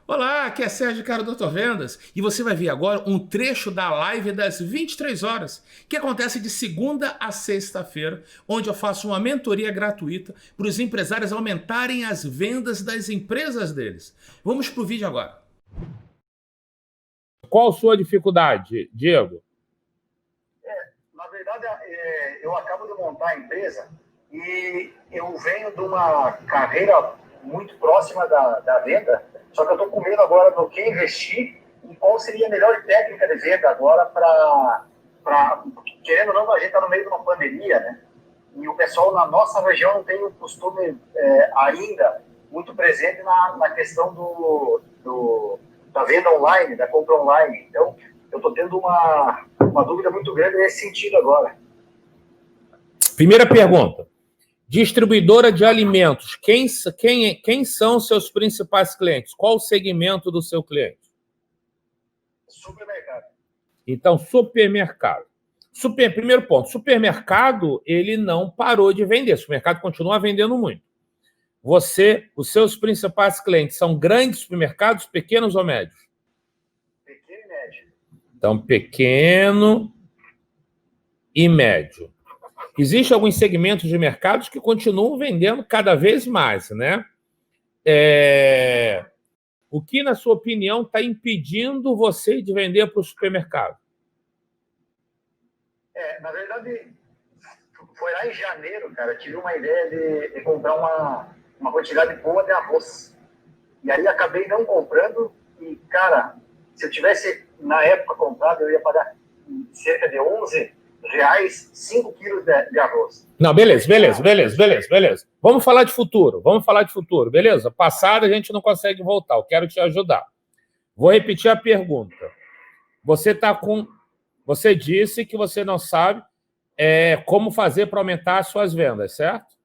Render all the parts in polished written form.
Olá, aqui é Sérgio Caro Doutor Vendas e você vai ver agora um trecho da live das 23 horas, que acontece de segunda a sexta-feira, onde eu faço uma mentoria gratuita para os empresários aumentarem as vendas das empresas deles. Vamos para o vídeo agora. Qual a sua dificuldade, Diego? Na verdade, eu acabo de montar a empresa e eu venho de uma carreira muito próxima da venda, só que eu estou com medo agora no que investir e qual seria a melhor técnica de venda agora querendo ou não, a gente está no meio de uma pandemia, né? E o pessoal na nossa região não tem o costume ainda muito presente na questão da venda online, da compra online. Então, eu estou tendo uma dúvida muito grande nesse sentido agora. Primeira pergunta. Distribuidora de alimentos. Quem são seus principais clientes? Qual o segmento do seu cliente? Supermercado. Então, supermercado. Primeiro ponto. Supermercado, ele não parou de vender. Supermercado continua vendendo muito. Os seus principais clientes são grandes supermercados, pequenos ou médios? Pequeno e médio. Então, pequeno e médio. Existem alguns segmentos de mercados que continuam vendendo cada vez mais, né? O que, na sua opinião, está impedindo você de vender para o supermercado? Na verdade, foi lá em janeiro, cara, eu tive uma ideia de comprar uma quantidade boa de arroz. E aí acabei não comprando e, cara, se eu tivesse, na época, comprado, eu ia pagar cerca de R$11, 5 quilos de arroz. Não, beleza. Vamos falar de futuro, beleza? Passado a gente não consegue voltar, eu quero te ajudar. Vou repetir a pergunta. Você disse que você não sabe como fazer para aumentar as suas vendas, certo?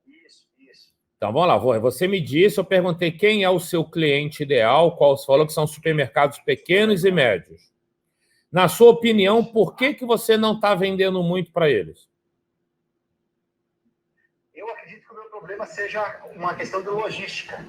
Isso. Então, vamos lá. Você me disse, eu perguntei quem é o seu cliente ideal, qual você falou que são supermercados pequenos e médios. Na sua opinião, por que você não está vendendo muito para eles? Eu acredito que o meu problema seja uma questão de logística.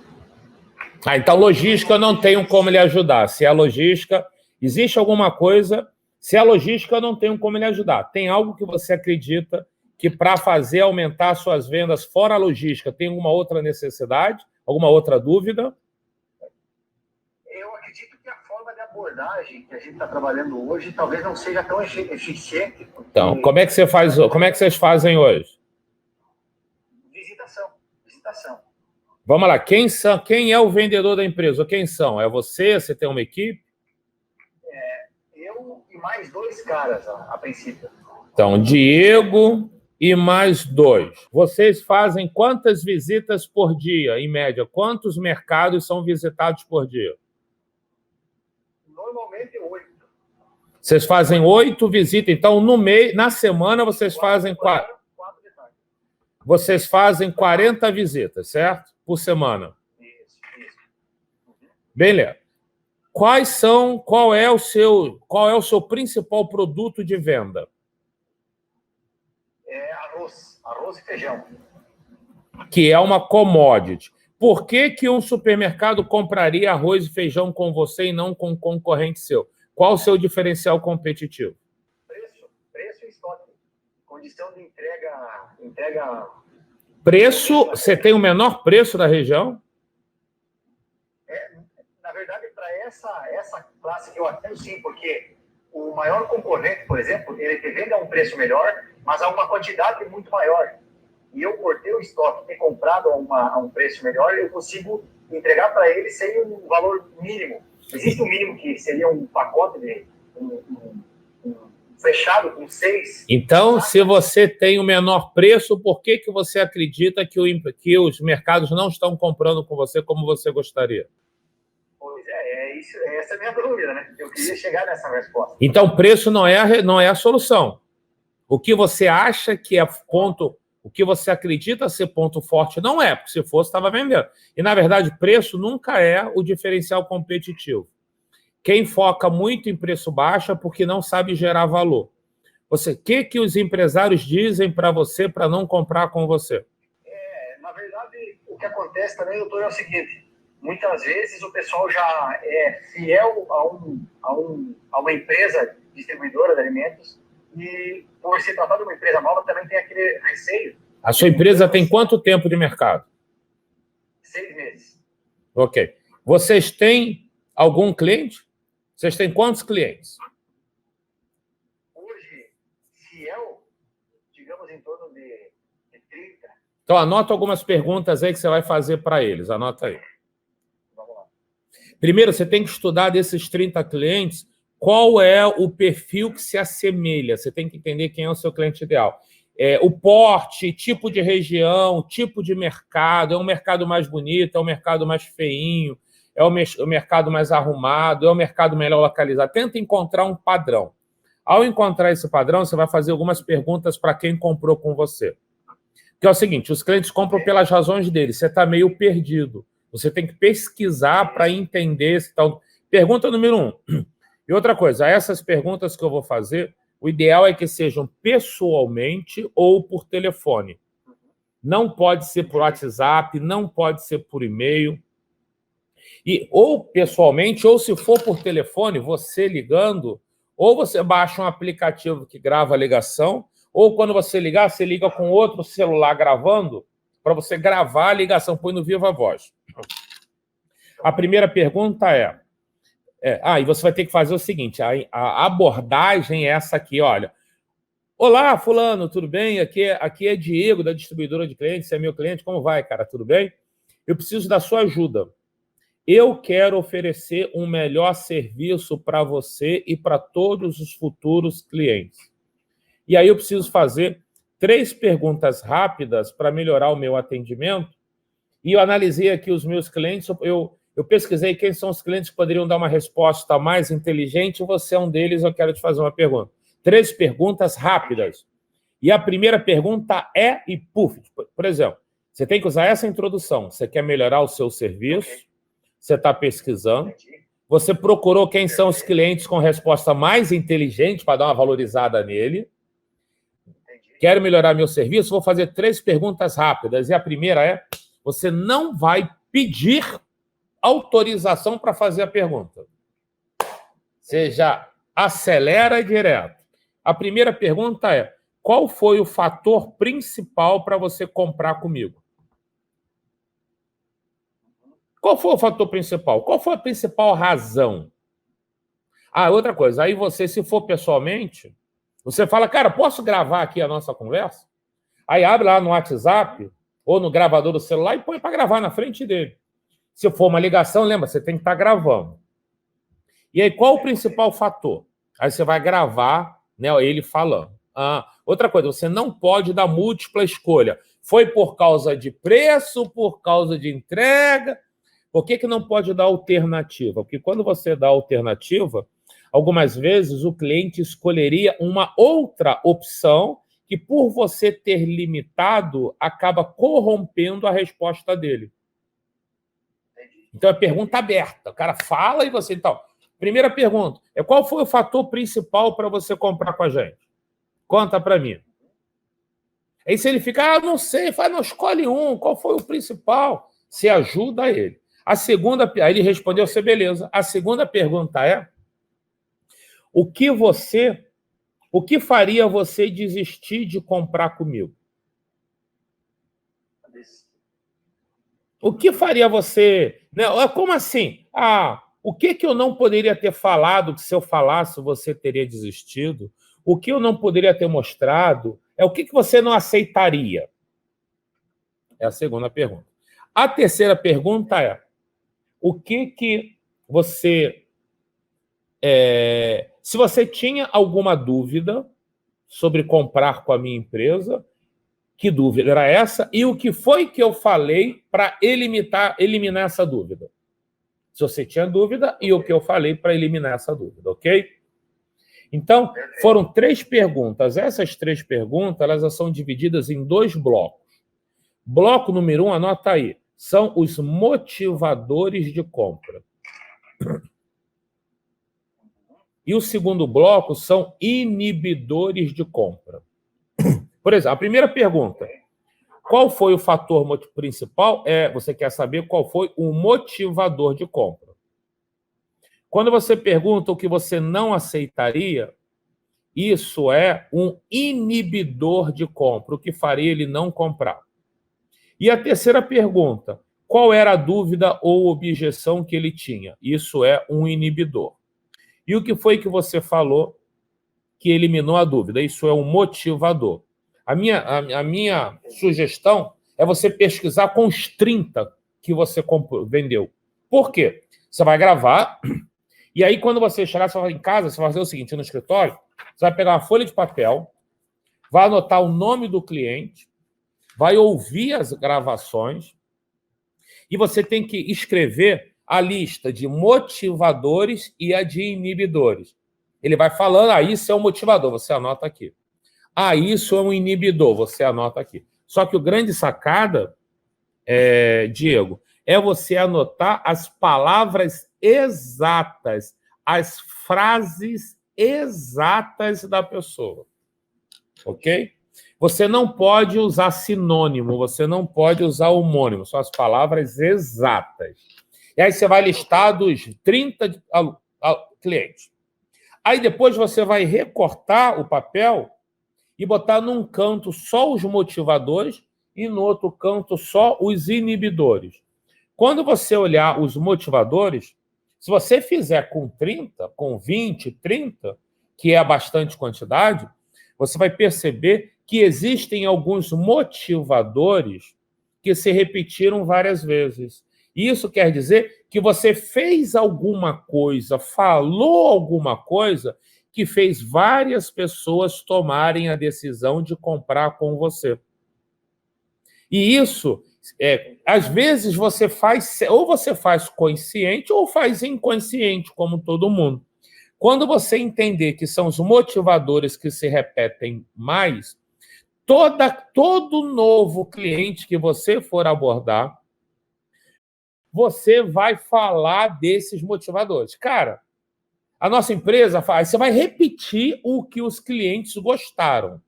Então logística eu não tenho como lhe ajudar. Se a logística... Existe alguma coisa... Se a logística eu não tenho como lhe ajudar. Tem algo que você acredita que para fazer aumentar suas vendas fora a logística tem alguma outra necessidade? Alguma outra dúvida? Eu acredito que a forma de abordagem que a gente está trabalhando hoje talvez não seja tão eficiente. Porque... Então, como é que vocês fazem hoje? Visitação. Vamos lá. Quem é o vendedor da empresa? Quem são? É você? Você tem uma equipe? Eu e mais 2 caras, a princípio. Então, Diego e mais 2. Vocês fazem quantas visitas por dia, em média? Quantos mercados são visitados por dia? Normalmente 8. Vocês fazem 8 visitas. Então, na semana, vocês fazem 4. Vocês fazem 40 visitas, certo? Por semana. Isso. Beleza. Qual é o seu principal produto de venda? Arroz e feijão. Que é uma commodity. Por que um supermercado compraria arroz e feijão com você e não com um concorrente seu? Qual o seu diferencial competitivo? Preço e estoque. Condição de entrega... Preço, você tem o menor preço da região? Na verdade, para essa classe que eu atendo, sim, porque o maior concorrente, por exemplo, ele te vende a um preço melhor, mas a uma quantidade muito maior. E eu, por ter o estoque, ter comprado a um preço melhor, eu consigo entregar para ele sem um valor mínimo. Existe um mínimo que seria um pacote de fechado com 6. Então, se você tem o menor preço, por que você acredita que os mercados não estão comprando com você como você gostaria? Pois essa é a minha dúvida, né? Eu queria chegar nessa resposta. Então, preço não é a solução. O que você acha que é ponto... O que você acredita ser ponto forte não é, porque se fosse, estava vendendo. E, na verdade, preço nunca é o diferencial competitivo. Quem foca muito em preço baixo é porque não sabe gerar valor. O que os empresários dizem para você para não comprar com você? Na verdade, o que acontece também, doutor, é o seguinte. muitas vezes o pessoal já é fiel a uma empresa distribuidora de alimentos e, por se tratar de uma empresa nova, também tem aquele receio. A sua empresa tem quanto tempo de mercado? 6 meses. Ok. Vocês têm algum cliente? Vocês têm quantos clientes? Hoje, fiel, digamos, em torno de 30. Então, anota algumas perguntas aí que você vai fazer para eles. Anota aí. Vamos lá. Primeiro, você tem que estudar desses 30 clientes qual é o perfil que se assemelha. Você tem que entender quem é o seu cliente ideal. O porte, tipo de região, tipo de mercado. É um mercado mais bonito, é um mercado mais feinho, é o mercado mais arrumado, é o mercado melhor localizado. Tenta encontrar um padrão. Ao encontrar esse padrão, você vai fazer algumas perguntas para quem comprou com você. Que é o seguinte, os clientes compram pelas razões deles. Você está meio perdido. Você tem que pesquisar para entender. Então, pergunta número 1. E outra coisa, essas perguntas que eu vou fazer, o ideal é que sejam pessoalmente ou por telefone. Não pode ser por WhatsApp, não pode ser por e-mail. E ou pessoalmente, ou se for por telefone, você ligando, ou você baixa um aplicativo que grava a ligação, ou quando você ligar, você liga com outro celular gravando, para você gravar a ligação, põe no Viva Voz. A primeira pergunta e você vai ter que fazer o seguinte, a abordagem é essa aqui, olha. Olá, fulano, tudo bem? Aqui é Diego, da distribuidora de clientes, você é meu cliente, como vai, cara? Tudo bem? Eu preciso da sua ajuda. Eu quero oferecer um melhor serviço para você e para todos os futuros clientes. E aí eu preciso fazer 3 perguntas rápidas para melhorar o meu atendimento. E eu analisei aqui os meus clientes, eu pesquisei quem são os clientes que poderiam dar uma resposta mais inteligente. Você é um deles, eu quero te fazer uma pergunta. 3 perguntas rápidas. E a primeira pergunta por exemplo, você tem que usar essa introdução. Você quer melhorar o seu serviço, você está pesquisando, você procurou quem são os clientes com resposta mais inteligente para dar uma valorizada nele. Quero melhorar meu serviço, vou fazer 3 perguntas rápidas. E a primeira você não vai pedir autorização para fazer a pergunta. Você já acelera direto. A primeira pergunta qual foi o fator principal para você comprar comigo? Qual foi o fator principal? Qual foi a principal razão? Outra coisa, aí você, se for pessoalmente, você fala, cara, posso gravar aqui a nossa conversa? Aí abre lá no WhatsApp ou no gravador do celular e põe para gravar na frente dele. Se for uma ligação, lembra, você tem que estar gravando. E aí, qual o principal fator? Aí você vai gravar, né, ele falando. Outra coisa, você não pode dar múltipla escolha. Foi por causa de preço, por causa de entrega. Por que não pode dar alternativa? Porque quando você dá alternativa, algumas vezes o cliente escolheria uma outra opção que, por você ter limitado, acaba corrompendo a resposta dele. Então, é pergunta aberta. O cara fala e você... Então, primeira pergunta qual foi o fator principal para você comprar com a gente? Conta para mim. Aí, se ele fica, não sei, não, escolhe um, qual foi o principal? Você ajuda ele. A segunda, aí ele respondeu, beleza. A segunda pergunta o que faria você desistir de comprar comigo? O que faria você... Como assim? O que eu não poderia ter falado que se eu falasse você teria desistido? O que eu não poderia ter mostrado? O que você não aceitaria? É a segunda pergunta. A terceira pergunta o que você... se você tinha alguma dúvida sobre comprar com a minha empresa, que dúvida era essa? E o que foi que eu falei para eliminar essa dúvida? Se você tinha dúvida, e o que eu falei para eliminar essa dúvida, ok? Então, foram 3 perguntas. Essas 3 perguntas, elas são divididas em 2 blocos. Bloco número 1, anota aí, são os motivadores de compra. E o segundo bloco são inibidores de compra. Por exemplo, a primeira pergunta. Qual foi o fator principal? Você quer saber qual foi o motivador de compra. Quando você pergunta o que você não aceitaria, isso é um inibidor de compra, o que faria ele não comprar. E a terceira pergunta, qual era a dúvida ou objeção que ele tinha? Isso é um inibidor. E o que foi que você falou que eliminou a dúvida? Isso é um motivador. A minha sugestão é você pesquisar com os 30 que você vendeu. Por quê? Você vai gravar, e aí quando você chegar em casa, você vai fazer o seguinte, no escritório, você vai pegar uma folha de papel, vai anotar o nome do cliente, vai ouvir as gravações, e você tem que escrever a lista de motivadores e a de inibidores. Ele vai falando, isso é um motivador, você anota aqui. Isso é um inibidor, você anota aqui. Só que o grande sacada, Diego, é você anotar as palavras exatas, as frases exatas da pessoa. Ok? Você não pode usar sinônimo, você não pode usar homônimo, são as palavras exatas. E aí você vai listar dos 30 clientes. Aí depois você vai recortar o papel e botar num canto só os motivadores e no outro canto só os inibidores. Quando você olhar os motivadores, se você fizer com 30, com 20, 30, que é bastante quantidade, você vai perceber que existem alguns motivadores que se repetiram várias vezes. Isso quer dizer que você fez alguma coisa, falou alguma coisa que fez várias pessoas tomarem a decisão de comprar com você. E isso, às vezes, você faz consciente ou faz inconsciente, como todo mundo. Quando você entender que são os motivadores que se repetem mais, todo novo cliente que você for abordar, você vai falar desses motivadores. Cara, a nossa empresa faz, você vai repetir o que os clientes gostaram.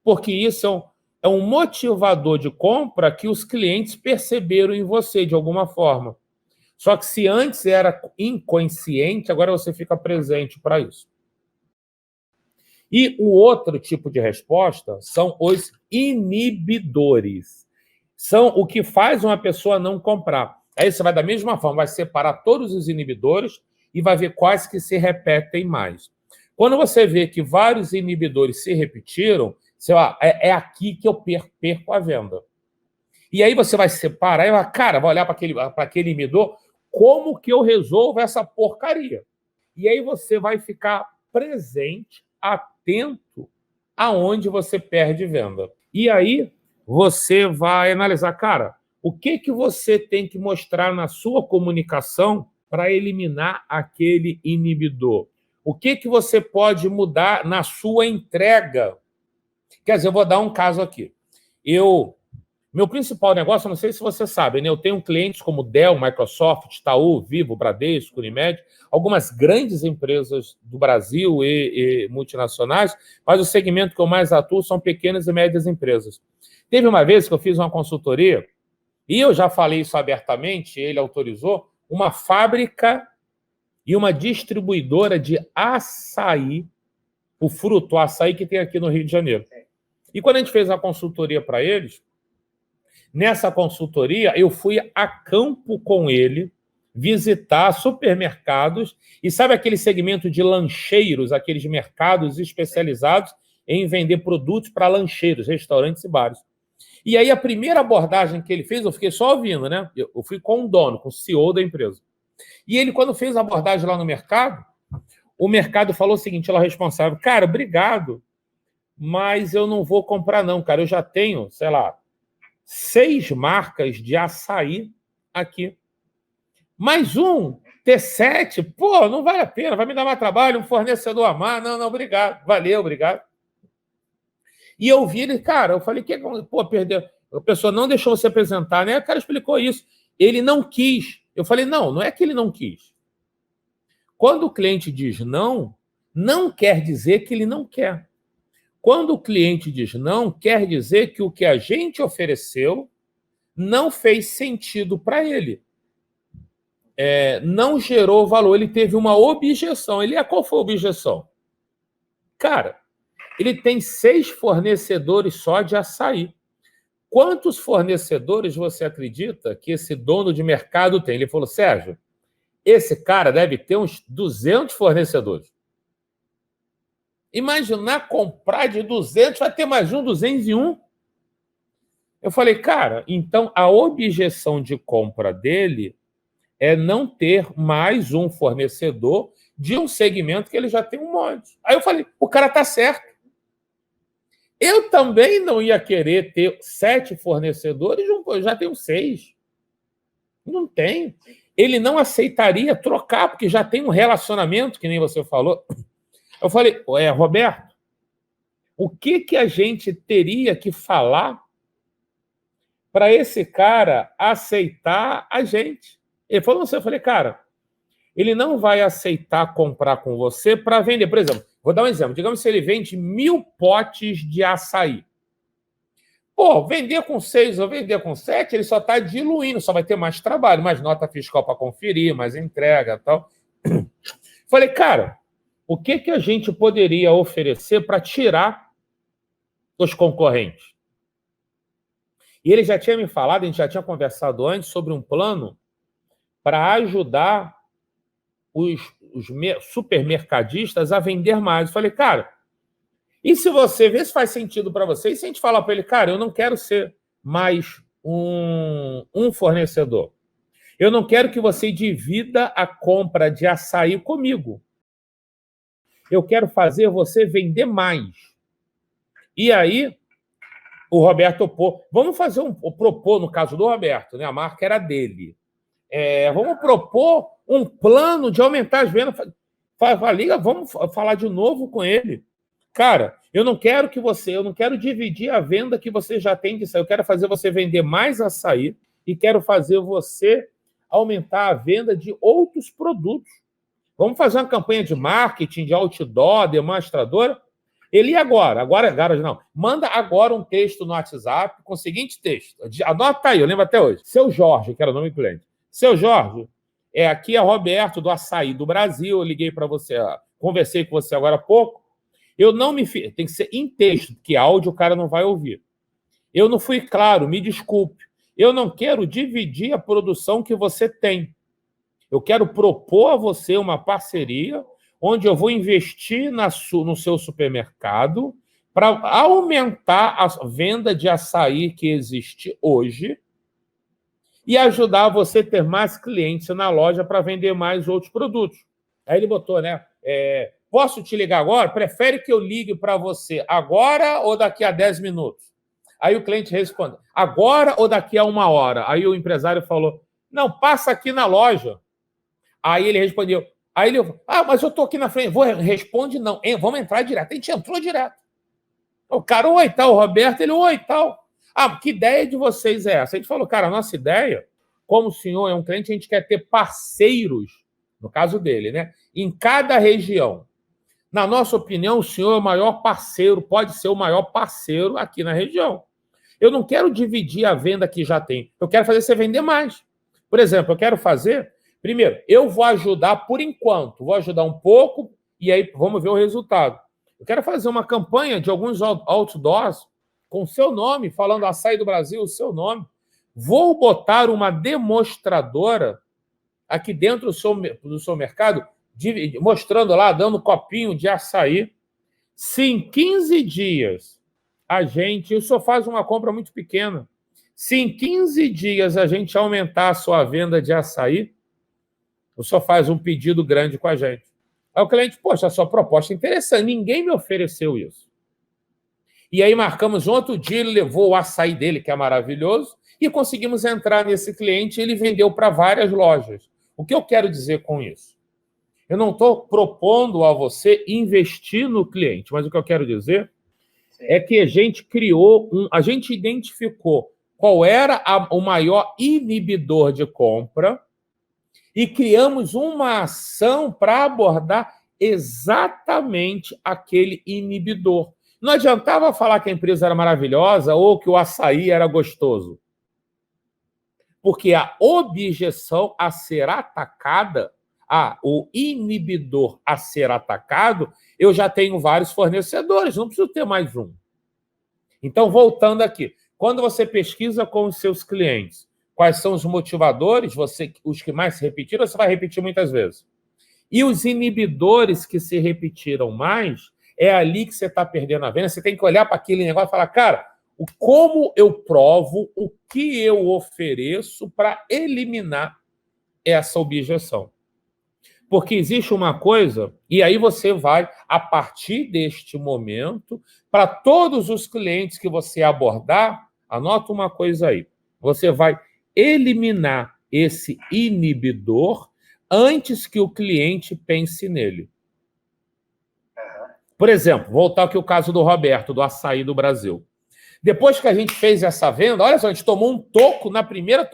Porque isso é um motivador de compra que os clientes perceberam em você de alguma forma. Só que se antes era inconsciente, agora você fica presente para isso. E o outro tipo de resposta são os inibidores. São o que faz uma pessoa não comprar. Aí você vai da mesma forma, vai separar todos os inibidores e vai ver quais que se repetem mais. Quando você vê que vários inibidores se repetiram, você vai, é aqui que eu perco a venda. E aí você vai separar e vai, cara, vai olhar para aquele inibidor, como que eu resolvo essa porcaria? E aí você vai ficar presente, atento aonde você perde venda. E aí você vai analisar, cara, o que você tem que mostrar na sua comunicação para eliminar aquele inibidor? O que você pode mudar na sua entrega? Quer dizer, eu vou dar um caso aqui. Meu principal negócio, eu não sei se você sabe, né? Eu tenho clientes como Dell, Microsoft, Itaú, Vivo, Bradesco, Unimed, algumas grandes empresas do Brasil e multinacionais, mas o segmento que eu mais atuo são pequenas e médias empresas. Teve uma vez que eu fiz uma consultoria, e eu já falei isso abertamente, ele autorizou, uma fábrica e uma distribuidora de açaí, o fruto, o açaí que tem aqui no Rio de Janeiro. E quando a gente fez a consultoria para eles, nessa consultoria, eu fui a campo com ele, visitar supermercados, e sabe aquele segmento de lancheiros, aqueles mercados especializados em vender produtos para lancheiros, restaurantes e bares. E aí a primeira abordagem que ele fez, eu fiquei só ouvindo, né? Eu fui com o dono, com o CEO da empresa. E ele, quando fez a abordagem lá no mercado, o mercado falou o seguinte, ela responsável, cara, obrigado, mas eu não vou comprar não, cara, eu já tenho, sei lá, 6 marcas de açaí aqui. Mais um T7, pô, não vale a pena, vai me dar mais trabalho, um fornecedor a mais, não, obrigado, valeu, obrigado. E eu vi ele, cara, eu falei, pô, perdeu, a pessoa não deixou você apresentar, né? O cara explicou isso, ele não quis. Eu falei, não é que ele não quis. Quando o cliente diz não, não quer dizer que ele não quer. Quando o cliente diz não, quer dizer que o que a gente ofereceu não fez sentido para ele. Não gerou valor, ele teve uma objeção. Qual foi a objeção? Cara, ele tem 6 fornecedores só de açaí. Quantos fornecedores você acredita que esse dono de mercado tem? Ele falou, Sérgio, esse cara deve ter uns 200 fornecedores. Imaginar comprar de 200, vai ter mais um, 201. Eu falei, cara, então a objeção de compra dele é não ter mais um fornecedor de um segmento que ele já tem um monte. Aí eu falei, o cara tá certo. Eu também não ia querer ter 7 fornecedores, eu já tenho 6. Não tenho. Ele não aceitaria trocar, porque já tem um relacionamento, que nem você falou. Eu falei, Roberto, o que a gente teria que falar para esse cara aceitar a gente? Ele falou assim, eu falei, cara, ele não vai aceitar comprar com você para vender. Por exemplo, vou dar um exemplo. Digamos que ele vende 1000 potes de açaí. Pô, vender com 6 ou vender com 7, ele só está diluindo, só vai ter mais trabalho, mais nota fiscal para conferir, mais entrega e tal. Falei, cara, o que a gente poderia oferecer para tirar os concorrentes? E ele já tinha me falado, a gente já tinha conversado antes sobre um plano para ajudar os supermercadistas a vender mais. Eu falei, cara, e se você vê se faz sentido para você, e se a gente falar para ele, cara, eu não quero ser mais um fornecedor. Eu não quero que você divida a compra de açaí comigo. Eu quero fazer você vender mais. E aí, o Roberto topou. Vamos fazer propor, no caso do Roberto, né? A marca era dele. Vamos propor um plano de aumentar as vendas. Liga, vamos falar de novo com ele. Cara, eu não quero dividir a venda que você já tem de açaí. Eu quero fazer você vender mais açaí e quero fazer você aumentar a venda de outros produtos. Vamos fazer uma campanha de marketing, de outdoor, demonstradora. Ele agora não. Manda agora um texto no WhatsApp com o seguinte texto. Anota aí, eu lembro até hoje. Seu Jorge, que era o nome do cliente. Seu Jorge, aqui é Roberto do Açaí do Brasil. Eu liguei para você, conversei com você agora há pouco. Eu não me fiz. Tem que ser em texto, porque áudio o cara não vai ouvir. Eu não fui claro, me desculpe. Eu não quero dividir a produção que você tem. Eu quero propor a você uma parceria onde eu vou investir no seu supermercado para aumentar a venda de açaí que existe hoje e ajudar você a ter mais clientes na loja para vender mais outros produtos. Aí ele botou, né? Posso te ligar agora? Prefere que eu ligue para você agora ou daqui a 10 minutos? Aí o cliente responde, agora ou daqui a 1 hora? Aí o empresário falou, não, passa aqui na loja. Aí ele respondeu, mas eu estou aqui na frente. Responde não, vamos entrar direto. A gente entrou direto. O cara, oi, tal, o Roberto, ele, oi, tal. Que ideia de vocês é essa? A gente falou, cara, a nossa ideia, como o senhor é um cliente, a gente quer ter parceiros, no caso dele, né? Em cada região. Na nossa opinião, o senhor é o maior parceiro, pode ser o maior parceiro aqui na região. Eu não quero dividir a venda que já tem. Eu quero fazer você vender mais. Por exemplo, eu quero fazer... Primeiro, eu vou ajudar por enquanto. Vou ajudar um pouco e aí vamos ver o resultado. Eu quero fazer uma campanha de alguns outdoors com o seu nome, falando Açaí do Brasil, o seu nome. Vou botar uma demonstradora aqui dentro do seu mercado, mostrando lá, dando copinho de açaí. Se em 15 dias o senhor faz uma compra muito pequena, se em 15 dias a gente aumentar a sua venda de açaí, o senhor faz um pedido grande com a gente. Aí o cliente, poxa, a sua proposta é interessante, ninguém me ofereceu isso. E aí marcamos um outro dia, ele levou o açaí dele, que é maravilhoso, e conseguimos entrar nesse cliente e ele vendeu para várias lojas. O que eu quero dizer com isso? Eu não estou propondo a você investir no cliente, mas o que eu quero dizer é que a gente a gente identificou qual era o maior inibidor de compra e criamos uma ação para abordar exatamente aquele inibidor. Não adiantava falar que a empresa era maravilhosa ou que o açaí era gostoso. Porque a objeção a ser atacada, o inibidor a ser atacado, eu já tenho vários fornecedores, não preciso ter mais um. Então, voltando aqui, quando você pesquisa com os seus clientes quais são os motivadores, os que mais se repetiram, você vai repetir muitas vezes. E os inibidores que se repetiram mais, é ali que você está perdendo a venda. Você tem que olhar para aquele negócio e falar, cara, como eu provo, o que eu ofereço para eliminar essa objeção. Porque existe uma coisa, e aí você vai, a partir deste momento, para todos os clientes que você abordar, anota uma coisa aí, você vai eliminar esse inibidor antes que o cliente pense nele. Por exemplo, voltar aqui o caso do Roberto, do açaí do Brasil. Depois que a gente fez essa venda, olha só, a gente tomou um toco na primeira,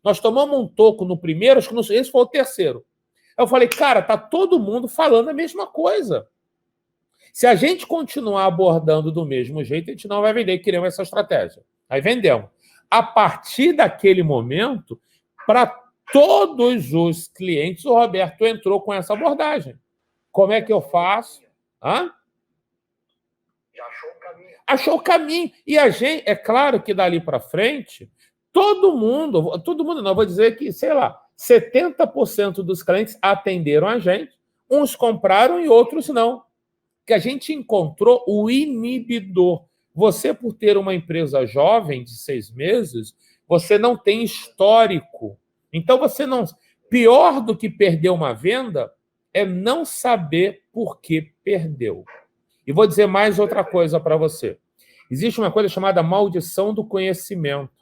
nós tomamos um toco no primeiro, acho que esse foi o terceiro. Eu falei, cara, tá todo mundo falando a mesma coisa. Se a gente continuar abordando do mesmo jeito, a gente não vai vender, queremos essa estratégia. Aí vendemos. A partir daquele momento, para todos os clientes, o Roberto entrou com essa abordagem. Como é que eu faço? Já achou o caminho. Achou o caminho. E a gente, é claro que dali para frente, todo mundo não, vou dizer que, sei lá, 70% dos clientes atenderam a gente, uns compraram e outros não. Que a gente encontrou o inibidor. Você, por ter uma empresa jovem de 6 meses, você não tem histórico. Então, você não... Pior do que perder uma venda é não saber por que perdeu. E vou dizer mais outra coisa para você. Existe uma coisa chamada maldição do conhecimento.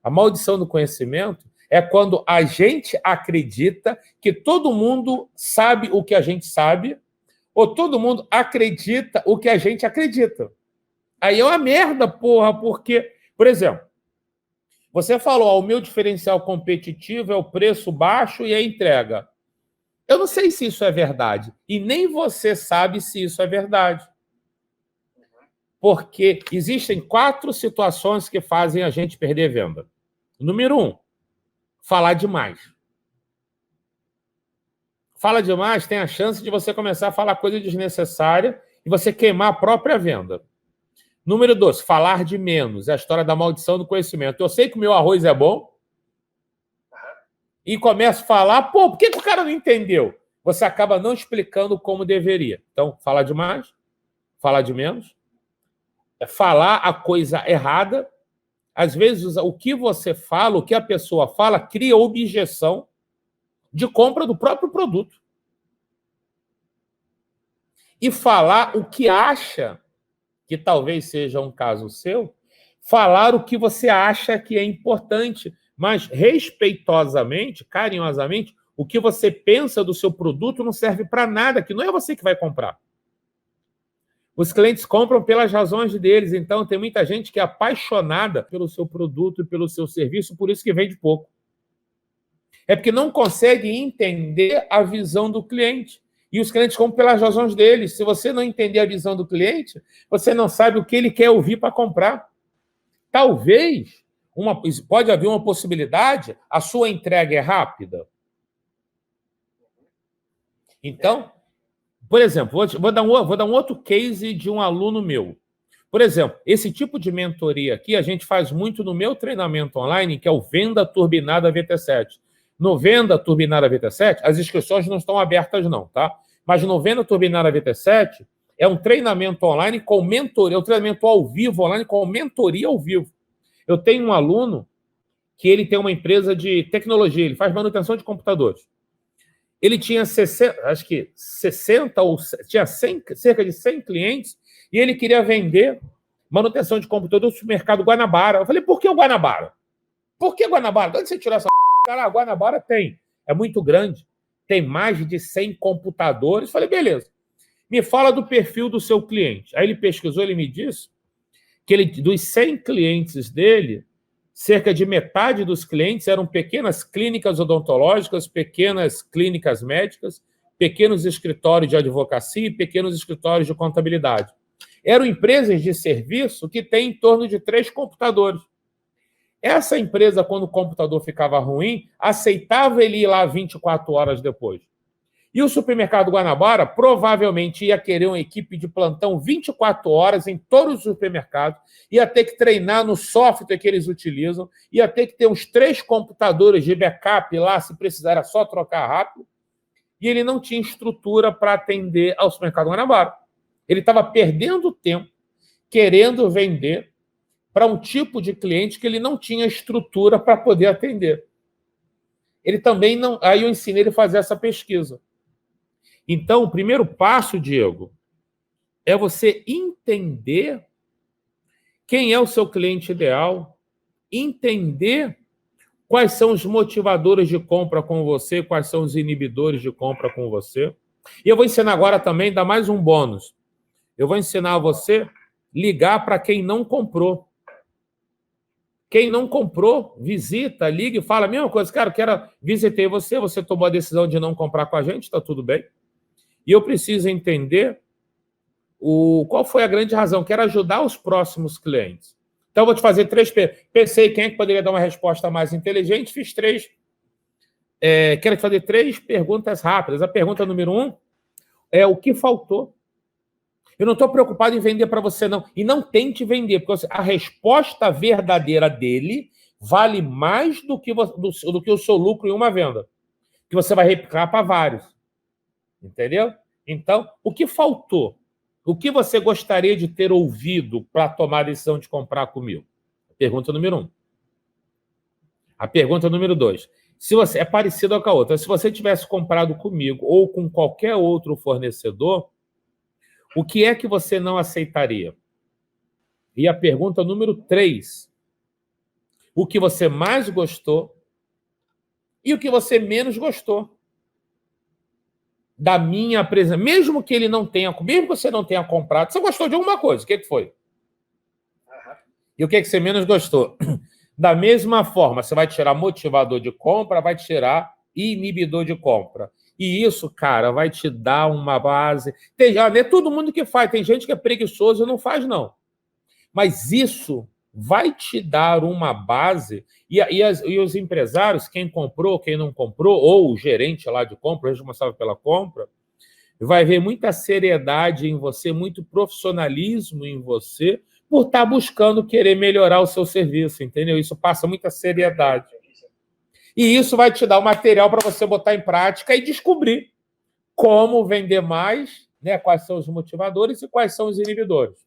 A maldição do conhecimento é quando a gente acredita que todo mundo sabe o que a gente sabe, ou todo mundo acredita o que a gente acredita. Aí é uma merda, porra, porque, por exemplo, você falou, o meu diferencial competitivo é o preço baixo e a entrega. Eu não sei se isso é verdade, e nem você sabe se isso é verdade. Porque existem 4 situações que fazem a gente perder venda. Número 1, falar demais. Fala demais, tem a chance de você começar a falar coisa desnecessária e você queimar a própria venda. Número 2, falar de menos. É a história da maldição do conhecimento. Eu sei que o meu arroz é bom e começo a falar, por que o cara não entendeu? Você acaba não explicando como deveria. Então, falar demais, falar de menos, falar a coisa errada. Às vezes, o que você fala, o que a pessoa fala, cria objeção de compra do próprio produto. E falar o que acha, que talvez seja um caso seu, falar o que você acha que é importante, mas respeitosamente, carinhosamente, o que você pensa do seu produto não serve para nada, que não é você que vai comprar. Os clientes compram pelas razões deles, então tem muita gente que é apaixonada pelo seu produto e pelo seu serviço, por isso que vende pouco. É porque não consegue entender a visão do cliente. E os clientes compram pelas razões deles. Se você não entender a visão do cliente, você não sabe o que ele quer ouvir para comprar. Talvez, pode haver uma possibilidade, a sua entrega é rápida. Então, por exemplo, vou dar um outro case de um aluno meu. Por exemplo, esse tipo de mentoria aqui a gente faz muito no meu treinamento online, que é o Venda Turbinada VT7. No Venda Turbinada VT7, as inscrições não estão abertas não, tá? Mas no Venda Turbinada VT7 é um treinamento online com mentoria, é um treinamento ao vivo online com mentoria ao vivo. Eu tenho um aluno que ele tem uma empresa de tecnologia, ele faz manutenção de computadores. Ele tinha 60 ou tinha cerca de 100 clientes e ele queria vender manutenção de computador no supermercado Guanabara. Eu falei, por que o Guanabara? Por que Guanabara? De onde você tirou essa cara? Guanabara tem. É muito grande. Tem mais de 100 computadores. Eu falei, beleza. Me fala do perfil do seu cliente. Aí ele pesquisou, ele me disse que dos 100 clientes dele, cerca de metade dos clientes eram pequenas clínicas odontológicas, pequenas clínicas médicas, pequenos escritórios de advocacia e pequenos escritórios de contabilidade. Eram empresas de serviço que têm em torno de 3 computadores. Essa empresa, quando o computador ficava ruim, aceitava ele ir lá 24 horas depois. E o supermercado Guanabara provavelmente ia querer uma equipe de plantão 24 horas em todos os supermercados, ia ter que treinar no software que eles utilizam, ia ter que ter uns 3 computadores de backup lá, se precisar, era só trocar rápido. E ele não tinha estrutura para atender ao supermercado Guanabara. Ele estava perdendo tempo querendo vender para um tipo de cliente que ele não tinha estrutura para poder atender. Ele também não... Aí eu ensinei ele a fazer essa pesquisa. Então, o primeiro passo, Diego, é você entender quem é o seu cliente ideal, entender quais são os motivadores de compra com você, quais são os inibidores de compra com você. E eu vou ensinar agora também, dar mais um bônus. Eu vou ensinar a você ligar para quem não comprou. Quem não comprou, visita, liga e fala a mesma coisa. Cara, visitei você, você tomou a decisão de não comprar com a gente, está tudo bem. E eu preciso entender qual foi a grande razão. Quero ajudar os próximos clientes. Então, eu vou te fazer 3 perguntas. Pensei quem é que poderia dar uma resposta mais inteligente, fiz 3. Quero te fazer 3 perguntas rápidas. A pergunta número 1 é o que faltou. Eu não estou preocupado em vender para você, não. E não tente vender, porque a resposta verdadeira dele vale mais do que o seu lucro em uma venda, que você vai replicar para vários. Entendeu? Então, o que faltou? O que você gostaria de ter ouvido para tomar a decisão de comprar comigo? Pergunta número 1. A pergunta número 2. Se você é parecido com a outra. Se você tivesse comprado comigo ou com qualquer outro fornecedor, o que é que você não aceitaria? E a pergunta número 3. O que você mais gostou e o que você menos gostou da minha apresentação, mesmo que ele não tenha, mesmo que você não tenha comprado, você gostou de alguma coisa, o que foi? E o que você menos gostou? Da mesma forma, você vai tirar motivador de compra, vai tirar inibidor de compra. E isso, cara, vai te dar uma base. Não é todo mundo que faz, tem gente que é preguiçoso e não faz, não. Mas isso vai te dar uma base, e os empresários, quem comprou, quem não comprou, ou o gerente lá de compra, o responsável pela compra, vai ver muita seriedade em você, muito profissionalismo em você, por estar buscando querer melhorar o seu serviço, entendeu? Isso passa muita seriedade. E isso vai te dar o material para você botar em prática e descobrir como vender mais, né? Quais são os motivadores e quais são os inibidores.